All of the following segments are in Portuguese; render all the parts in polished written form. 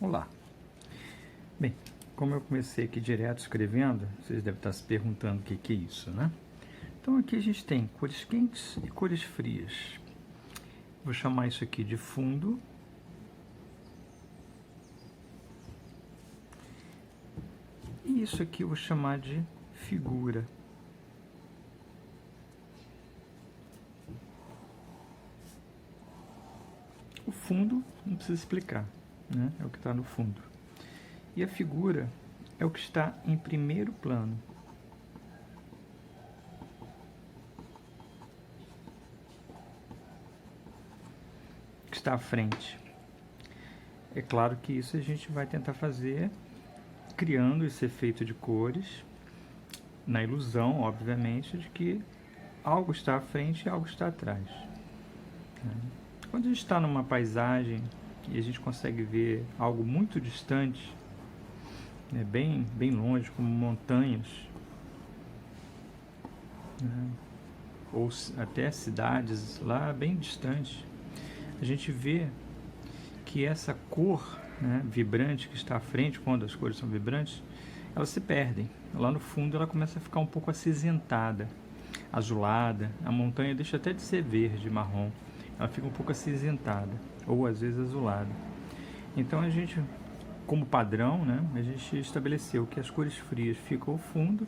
Olá. Bem, como eu comecei aqui direto escrevendo, vocês devem estar se perguntando o que é isso, né? Então aqui a gente tem cores quentes e cores frias. Vou chamar isso aqui de fundo. E isso aqui eu vou chamar de figura. O fundo não precisa explicar, né? É o que está no fundo. E a figura é o que está em primeiro plano. Que está à frente. É claro que isso a gente vai tentar fazer criando esse efeito de cores, na ilusão, obviamente, de que algo está à frente e algo está atrás. Quando a gente está numa paisagem e a gente consegue ver algo muito distante, né, bem longe, como montanhas, né, ou até cidades lá bem distantes, a gente vê que essa cor, né, vibrante que está à frente, quando as cores são vibrantes, elas se perdem. Lá no fundo ela começa a ficar um pouco acinzentada, azulada. A montanha deixa até de ser verde, marrom. Ela fica um pouco acinzentada, ou às vezes azulada. Então a gente, como padrão, né, a gente estabeleceu que as cores frias ficam ao fundo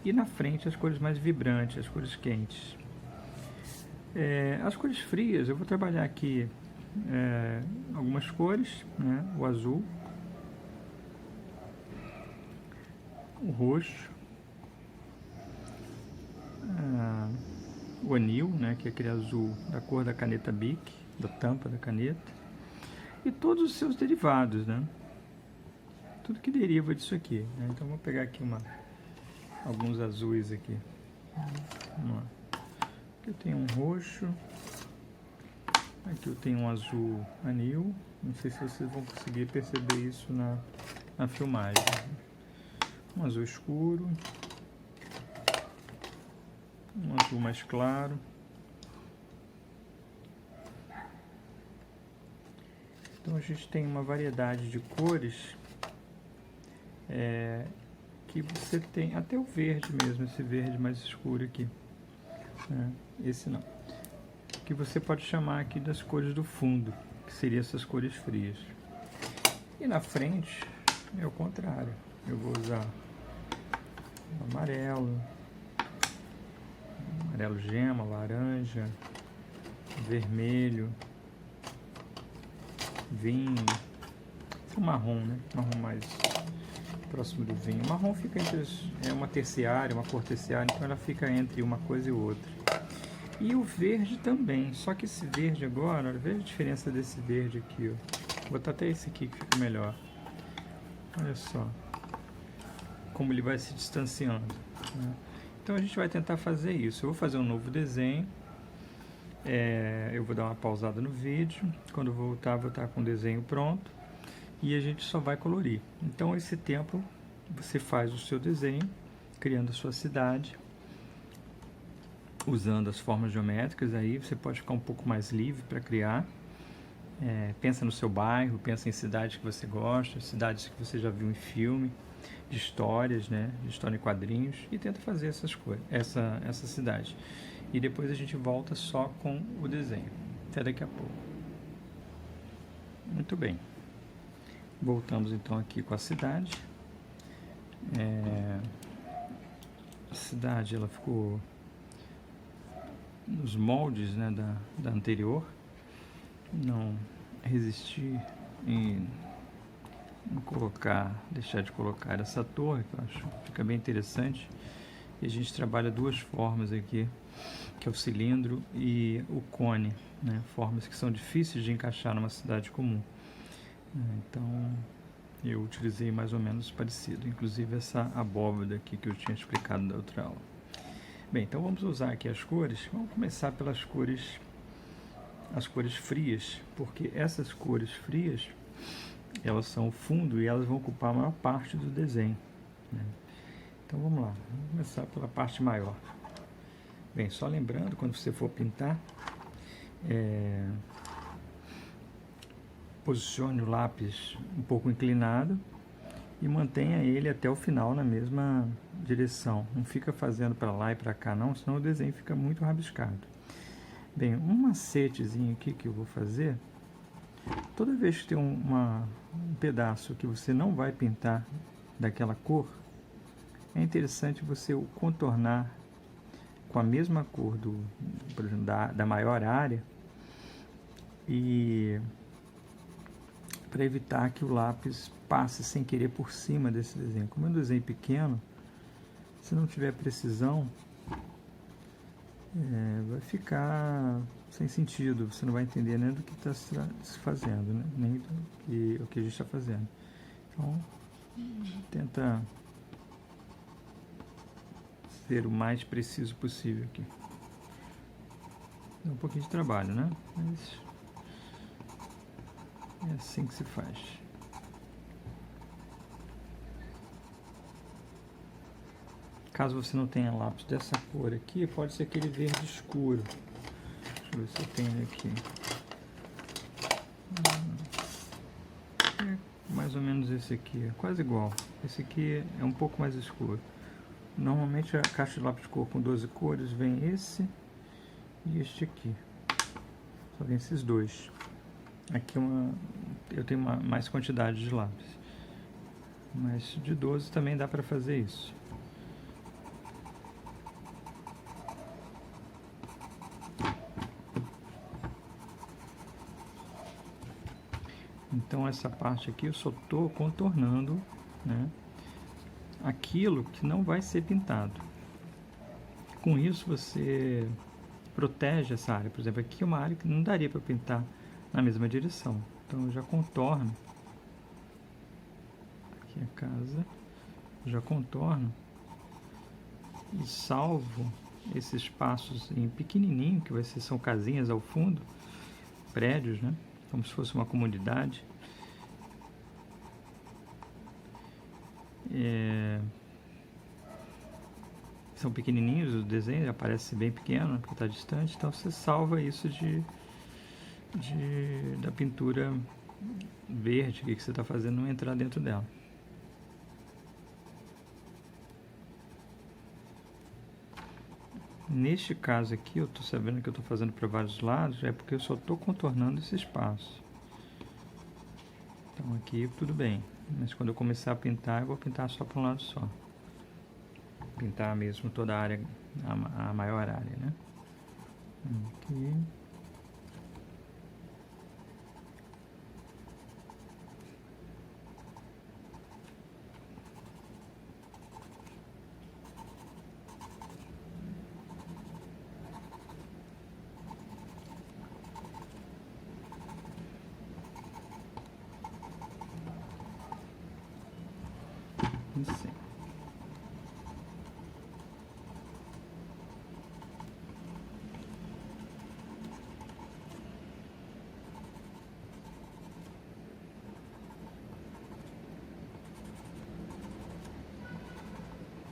e na frente as cores mais vibrantes, as cores quentes. As cores frias, eu vou trabalhar aqui algumas cores, né, o azul, o roxo, o anil, né, que é aquele azul da cor da caneta Bic, da tampa da caneta, e todos os seus derivados, né, tudo que deriva disso aqui, né? Então vou pegar aqui alguns azuis aqui. Vamos lá. Aqui eu tenho um roxo, aqui eu tenho um azul anil, não sei se vocês vão conseguir perceber isso na filmagem. Um azul escuro, um azul mais claro, então a gente tem uma variedade de cores que você tem, até o verde mesmo, esse verde mais escuro aqui, né? Esse não, que você pode chamar aqui das cores do fundo, que seriam essas cores frias. E na frente é o contrário, eu vou usar amarelo gema, laranja, vermelho, vinho, esse é o marrom, né? Marrom mais próximo do vinho. O marrom fica entre uma terciária, uma cor terciária, então ela fica entre uma coisa e outra. E o verde também, só que esse verde agora, veja a diferença desse verde aqui, ó. Vou botar até esse aqui que fica melhor. Olha só como ele vai se distanciando, né? Então a gente vai tentar fazer isso. Eu vou fazer um novo desenho. Eu vou dar uma pausada no vídeo. Quando eu voltar, vou estar com o desenho pronto. E a gente só vai colorir. Então esse tempo você faz o seu desenho, criando a sua cidade, usando as formas geométricas. Aí você pode ficar um pouco mais livre para criar. Pensa no seu bairro, pensa em cidades que você gosta, cidades que você já viu em filme, de histórias, né, de história em quadrinhos, e tenta fazer essas coisas, essa cidade. E depois a gente volta só com o desenho. Até daqui a pouco. Muito bem. Voltamos então aqui com a cidade. A cidade ela ficou nos moldes, né, da anterior. Não resisti em deixar de colocar essa torre, que eu acho que fica bem interessante. E a gente trabalha duas formas aqui, que é o cilindro e o cone, né? Formas que são difíceis de encaixar numa cidade comum. Então eu utilizei mais ou menos parecido, inclusive essa abóbada aqui que eu tinha explicado da outra aula. Bem, então vamos usar aqui as cores. Vamos começar pelas cores, as cores frias, porque essas cores frias elas são o fundo e elas vão ocupar a maior parte do desenho, né? Então vamos lá, vamos começar pela parte maior. Bem, só lembrando, quando você for pintar, Posicione o lápis um pouco inclinado e mantenha ele até o final na mesma direção. Não fica fazendo para lá e para cá não, senão o desenho fica muito rabiscado. Bem, um macetezinho aqui que eu vou fazer, toda vez que tem um pedaço que você não vai pintar daquela cor, é interessante você o contornar com a mesma cor por exemplo, da maior área, e para evitar que o lápis passe sem querer por cima desse desenho. Como é um desenho pequeno, se não tiver precisão, vai ficar sem sentido, você não vai entender nem do que está se fazendo, né? Nem do que a gente está fazendo. Então, tenta ser o mais preciso possível aqui. Dá um pouquinho de trabalho, né? Mas é assim que se faz. Caso você não tenha lápis dessa cor aqui, pode ser aquele verde escuro. Deixa eu ver se eu tenho aqui. É mais ou menos esse aqui, é quase igual. Esse aqui é um pouco mais escuro. Normalmente a caixa de lápis de cor com 12 cores vem esse e este aqui. Só vem esses dois. Aqui eu tenho mais quantidade de lápis. Mas de 12 também dá para fazer isso. Então essa parte aqui eu só estou contornando, né, aquilo que não vai ser pintado. Com isso você protege essa área. Por exemplo, aqui é uma área que não daria para pintar na mesma direção. Então eu já contorno. Aqui é a casa. Já contorno e salvo esses espaços em pequenininho, que vai ser, são casinhas ao fundo, prédios, né? Como se fosse uma comunidade. São pequenininhos, o desenho aparece bem pequeno, porque está distante, então você salva isso da pintura verde que você está fazendo não entrar dentro dela. Neste caso aqui, eu estou sabendo que eu estou fazendo para vários lados, é porque eu só estou contornando esse espaço. Então aqui tudo bem, mas quando eu começar a pintar, eu vou pintar só para um lado só. Pintar mesmo toda a área, a maior área, né? Aqui. Assim.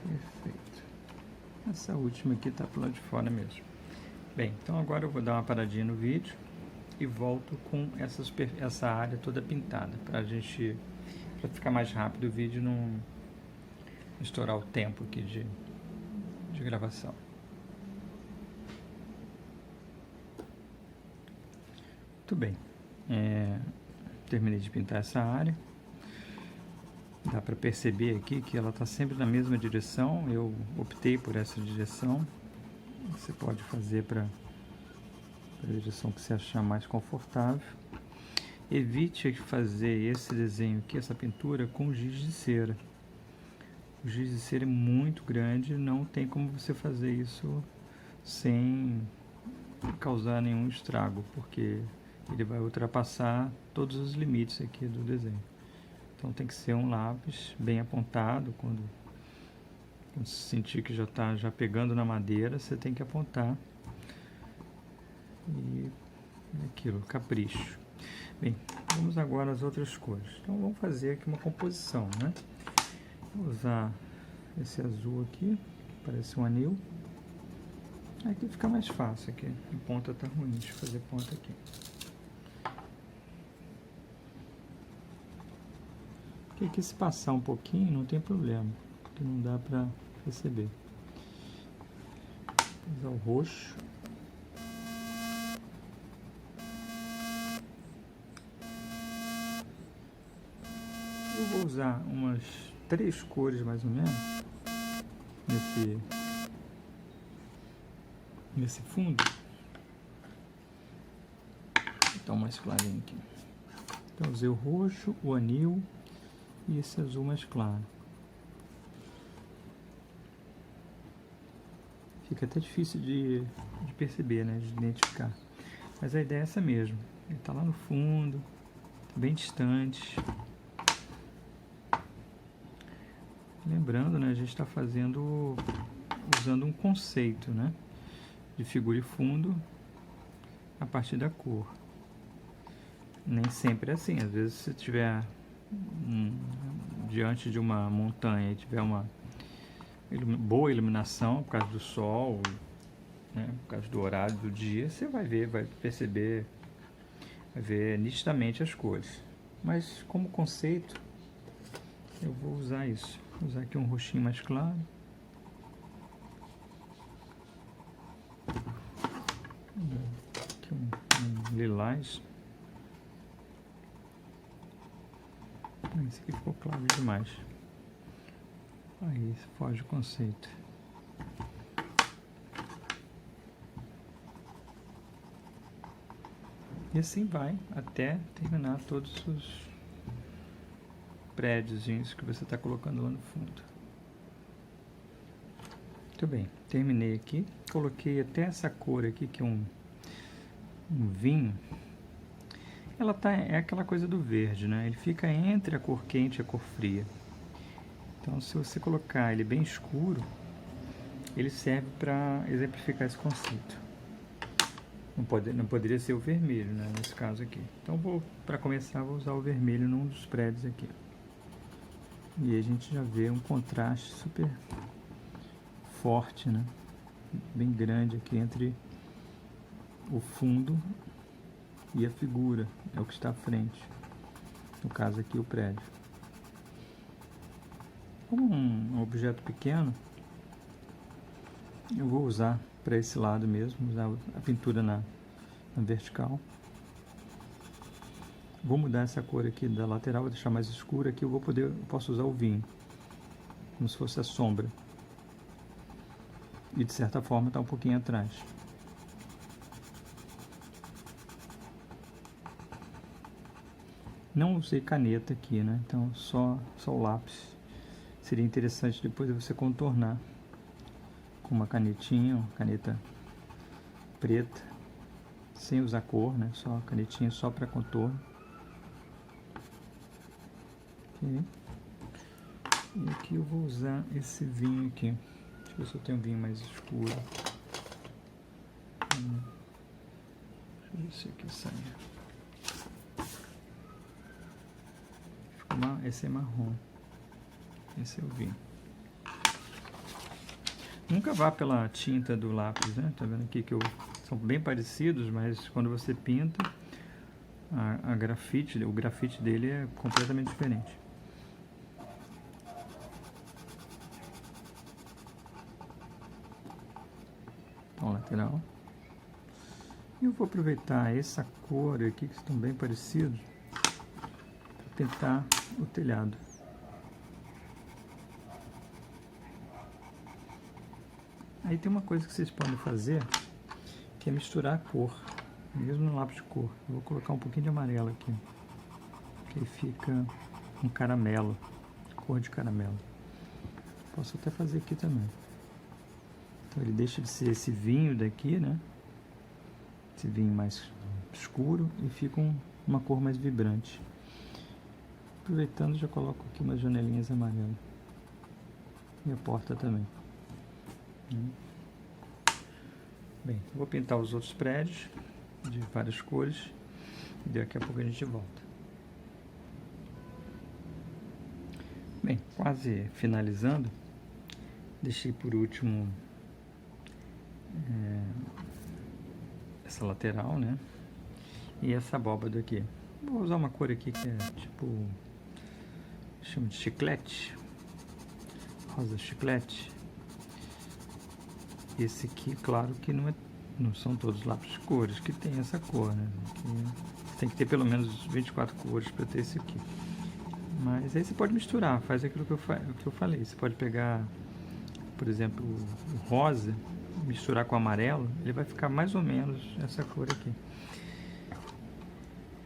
Perfeito. Essa última aqui está pro lado de fora mesmo. Bem, então agora eu vou dar uma paradinha no vídeo e volto com essa área toda pintada, para ficar mais rápido o vídeo, não estourar o tempo aqui de gravação. Muito bem, terminei de pintar essa área. Dá para perceber aqui que ela está sempre na mesma direção. Eu optei por essa direção. Você pode fazer para a direção que você achar mais confortável. Evite fazer esse desenho aqui, essa pintura, com giz de cera. O giz de cera é muito grande, não tem como você fazer isso sem causar nenhum estrago, porque ele vai ultrapassar todos os limites aqui do desenho. Então tem que ser um lápis bem apontado. Quando você sentir que já está pegando na madeira, você tem que apontar. E aquilo, capricho. Bem, vamos agora às outras cores. Então vamos fazer aqui uma composição, né? Vou usar esse azul aqui, que parece um anil. Aqui fica mais fácil, aqui em ponta tá ruim, deixa eu fazer ponta aqui. Porque aqui se passar um pouquinho não tem problema, porque não dá para perceber. Vou usar o roxo. Eu vou usar umas 3 cores mais ou menos nesse fundo. Então mais clarinho aqui. Então usei o roxo, o anil e esse azul mais claro. Fica até difícil de perceber, né, de identificar. Mas a ideia é essa mesmo. Ele está lá no fundo, bem distante. Lembrando, né, a gente está usando um conceito, né, de figura e fundo a partir da cor. Nem sempre é assim. Às vezes, se estiver diante de uma montanha e tiver uma boa iluminação por causa do sol, né, por causa do horário do dia, você vai perceber, vai ver nitidamente as cores. Mas como conceito, eu vou usar isso. Vou usar aqui um roxinho mais claro. Aqui um lilás. Esse aqui ficou claro demais. Aí foge o conceito. E assim vai até terminar todos os prédios que você está colocando lá no fundo. Muito bem, terminei aqui. Coloquei até essa cor aqui, que é um vinho. Ela é aquela coisa do verde, né? Ele fica entre a cor quente e a cor fria. Então, se você colocar ele bem escuro, ele serve para exemplificar esse conceito. Não poderia ser o vermelho, né, nesse caso aqui. Então, para começar, vou usar o vermelho num dos prédios aqui. E aí a gente já vê um contraste super forte, né? Bem grande aqui entre o fundo e a figura, é o que está à frente. No caso aqui, o prédio. Como um objeto pequeno, eu vou usar para esse lado mesmo, usar a pintura na vertical. Vou mudar essa cor aqui da lateral, vou deixar mais escura. Aqui eu posso usar o vinho, como se fosse a sombra. E de certa forma está um pouquinho atrás. Não usei caneta aqui, né? Então só o lápis. Seria interessante depois você contornar com uma canetinha, uma caneta preta, sem usar cor, né? Só a canetinha só para contorno. Okay. E aqui eu vou usar esse vinho aqui. Deixa eu ver se eu tenho um vinho mais escuro. Deixa eu ver se aqui sai. Esse é marrom. Esse é o vinho. Nunca vá pela tinta do lápis, né? Tá vendo aqui que são bem parecidos, mas quando você pinta, o grafite dele é completamente diferente. Então, lateral. E eu vou aproveitar essa cor aqui, que estão bem parecidos, para pintar o telhado. Aí tem uma coisa que vocês podem fazer, que é misturar a cor, mesmo no lápis de cor. Eu vou colocar um pouquinho de amarelo aqui, que aí fica um caramelo, cor de caramelo. Posso até fazer aqui também. Então ele deixa de ser esse vinho daqui, né? Esse vinho mais escuro, e fica uma cor mais vibrante. Aproveitando, já coloco aqui umas janelinhas amarelas. E a porta também. Bem, vou pintar os outros prédios de várias cores e daqui a pouco a gente volta. Bem, quase finalizando, deixei por último essa lateral, né? E essa abóbada aqui. Vou usar uma cor aqui que é tipo chamo de chiclete, rosa chiclete. Esse aqui, claro que não são todos lápis de cores que tem essa cor, né? Tem que ter pelo menos 24 cores para ter esse aqui. Mas aí você pode misturar, faz aquilo que eu falei. Você pode pegar, por exemplo, o rosa, misturar com o amarelo, ele vai ficar mais ou menos essa cor aqui.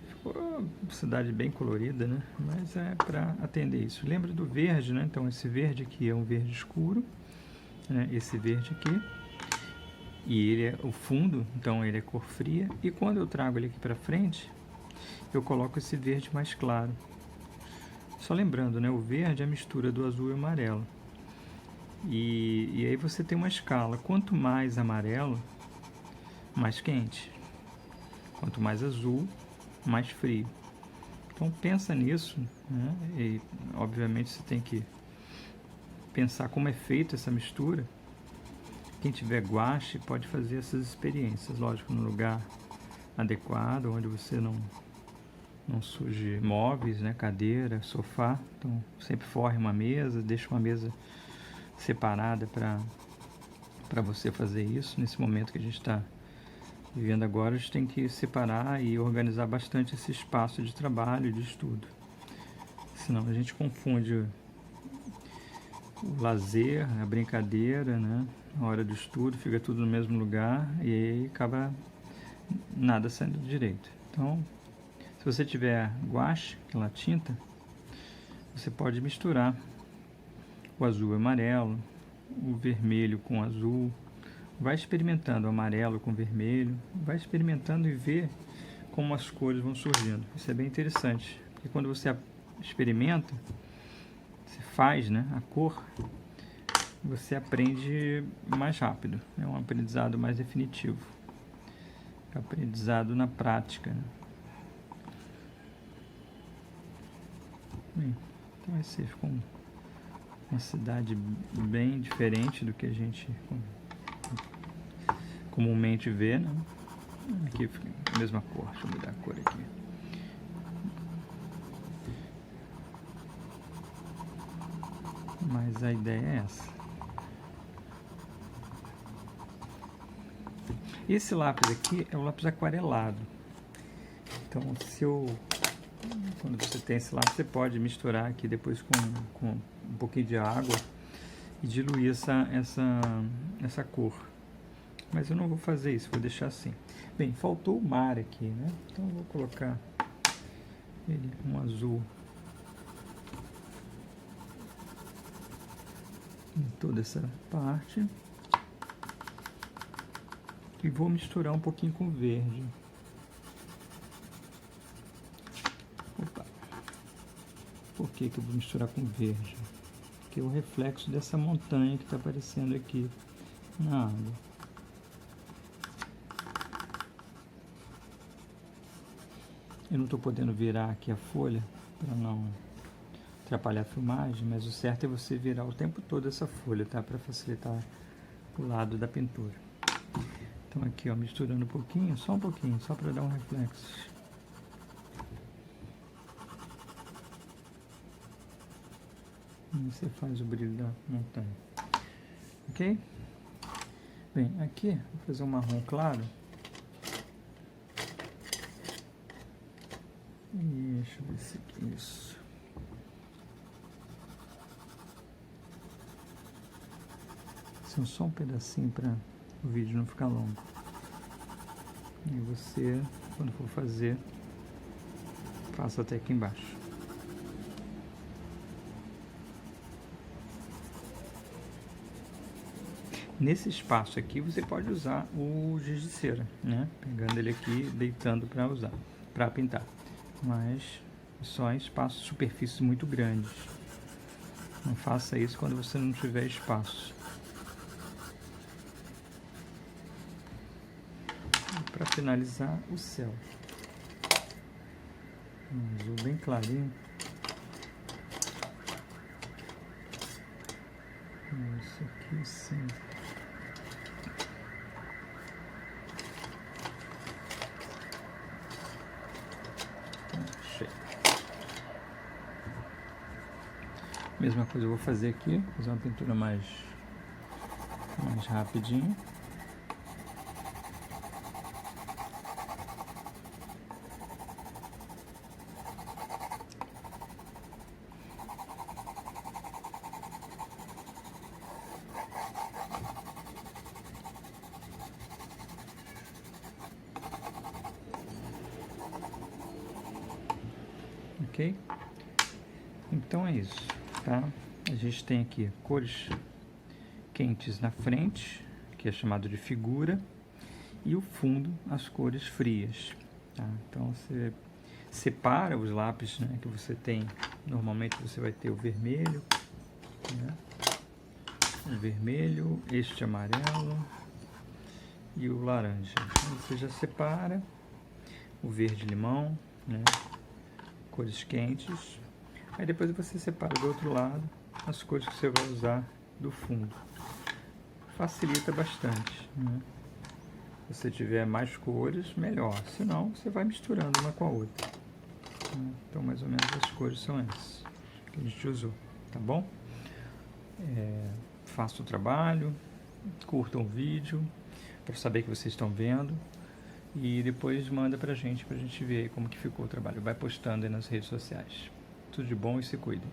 Ficou uma cidade bem colorida, né? Mas é para atender isso. Lembra do verde, né? Então esse verde aqui é um verde escuro, né? Esse verde aqui. E ele é o fundo, então ele é cor fria. E quando eu trago ele aqui para frente, eu coloco esse verde mais claro. Só lembrando, né? O verde é a mistura do azul e amarelo. E aí você tem uma escala. Quanto mais amarelo, mais quente. Quanto mais azul, mais frio. Então pensa nisso, né? E obviamente você tem que pensar como é feita essa mistura. Quem tiver guache pode fazer essas experiências, lógico, no lugar adequado, onde você não suje móveis, né, cadeira, sofá. Então sempre forre uma mesa, deixa uma mesa separada para você fazer isso. Nesse momento que a gente está vivendo agora, a gente tem que separar e organizar bastante esse espaço de trabalho e de estudo. Senão a gente confunde o lazer, a brincadeira, né? A hora do estudo, fica tudo no mesmo lugar e aí acaba nada saindo direito. Então, se você tiver guache, aquela tinta, você pode misturar o azul e amarelo, o vermelho com azul, vai experimentando o amarelo com vermelho, vai experimentando e vê como as cores vão surgindo. Isso é bem interessante, porque quando você experimenta, você faz, né, a cor, você aprende mais rápido, é um aprendizado mais definitivo, é um aprendizado na prática, né? Bem, então esse ficou uma cidade bem diferente do que a gente comumente vê, né? Aqui fica a mesma cor, deixa eu mudar a cor aqui. Mas a ideia é essa. Esse lápis aqui é o lápis aquarelado. Então, quando você tem esse lápis, você pode misturar aqui depois com um pouquinho de água e diluir essa cor. Mas eu não vou fazer isso, vou deixar assim. Bem, faltou o mar aqui, né? Então eu vou colocar ele com azul em toda essa parte. E vou misturar um pouquinho com verde. Opa. Por que eu vou misturar com verde? Porque é o reflexo dessa montanha que está aparecendo aqui na água. Eu não estou podendo virar aqui a folha para não atrapalhar a filmagem, mas o certo é você virar o tempo todo essa folha, tá? Para facilitar o lado da pintura. Então aqui, ó, misturando um pouquinho, só para dar um reflexo. E você faz o brilho da montanha. Ok? Bem, aqui vou fazer um marrom claro. Deixa eu ver se aqui, isso. Só um pedacinho para o vídeo não ficar longo. E você, quando for fazer, passa até aqui embaixo. Nesse espaço aqui você pode usar o giz de cera, né? Pegando ele aqui, deitando para usar, para pintar. Mas só em espaços, superfícies muito grandes. Não faça isso quando você não tiver espaço. Para finalizar, o céu. Um azul bem clarinho. Isso aqui sim. Mesma coisa eu vou fazer aqui, fazer uma pintura mais rapidinho. Ok? Então é isso, tá? A gente tem aqui cores quentes na frente, que é chamado de figura, e o fundo, as cores frias, tá? Então você separa os lápis, né, que você tem. Normalmente você vai ter o vermelho, né? O vermelho, este amarelo e o laranja. Então você já separa o verde-limão, né? Cores quentes. Aí depois você separa do outro lado as cores que você vai usar do fundo. Facilita bastante, né? Se você tiver mais cores, melhor. Se não, você vai misturando uma com a outra. Então, mais ou menos as cores são essas que a gente usou, tá bom? Faça o trabalho, curtam o vídeo para saber que vocês estão vendo e depois manda pra gente ver como que ficou o trabalho. Vai postando aí nas redes sociais. Tudo de bom e se cuidem.